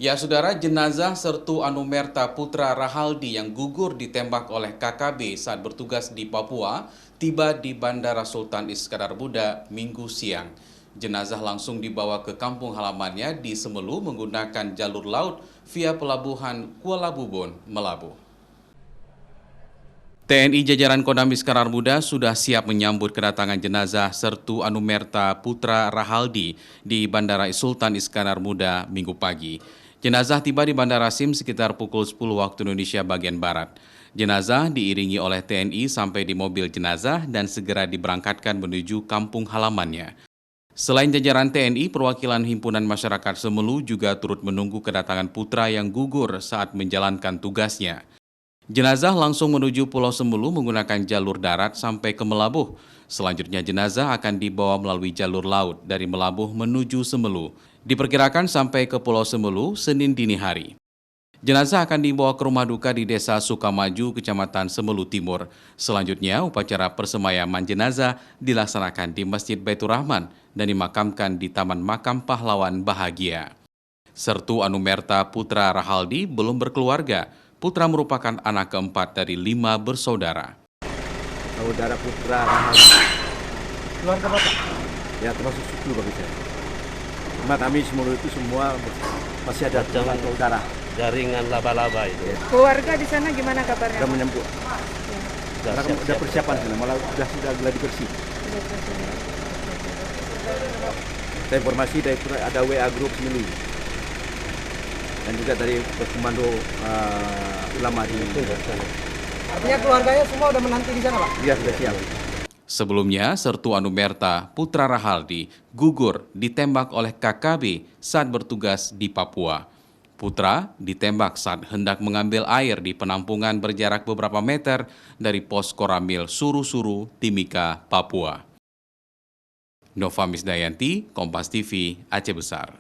Ya, saudara, jenazah Sertu Anumerta Putra Rahaldi yang gugur ditembak oleh KKB saat bertugas di Papua tiba di Bandara Sultan Iskandar Muda Minggu siang. Jenazah langsung dibawa ke kampung halamannya di Semelu menggunakan jalur laut via pelabuhan Kuala Bubon, Melabuh. TNI jajaran Kodam Iskandar Muda sudah siap menyambut kedatangan jenazah Sertu Anumerta Putra Rahaldi di Bandara Sultan Iskandar Muda Minggu pagi. Jenazah tiba di Bandara SIM sekitar pukul 10 waktu Indonesia bagian Barat. Jenazah diiringi oleh TNI sampai di mobil jenazah dan segera diberangkatkan menuju kampung halamannya. Selain jajaran TNI, perwakilan Himpunan Masyarakat Semelu juga turut menunggu kedatangan putra yang gugur saat menjalankan tugasnya. Jenazah langsung menuju Pulau Semelu menggunakan jalur darat sampai ke Melabuh. Selanjutnya jenazah akan dibawa melalui jalur laut dari Melabuh menuju Semelu. Diperkirakan sampai ke Pulau Semelu Senin dini hari. Jenazah akan dibawa ke rumah duka di Desa Sukamaju, Kecamatan Semelu Timur. Selanjutnya, upacara persemayaman jenazah dilaksanakan di Masjid Baitur Rahman dan dimakamkan di Taman Makam Pahlawan Bahagia. Sertu Anumerta Putra Rahaldi belum berkeluarga. Putra merupakan anak keempat dari 5 bersaudara. Saudara Putra Rahaldi. Keluarga Bapak? Ya, termasuk suku bagi saya. Cuma kami Semelu itu semua masih ada saudara. Jaringan laba-laba itu. Ya. Keluarga di sana gimana kabarnya? Sudah menyambut. Sudah persiapan sudah, malah sudah gladi bersih. Ada informasi dari ada WA grup Semelu. Dan juga dari komando ulama di sana. Artinya keluarganya semua udah menanti di sana, Pak? Iya, sudah siap. Sebelumnya, Sertu Anumerta Putra Rahaldi gugur ditembak oleh KKB saat bertugas di Papua. Putra ditembak saat hendak mengambil air di penampungan berjarak beberapa meter dari pos Koramil Suru-Suru, Timika, Papua. Nova Misdayanti, Kompas TV, Aceh Besar.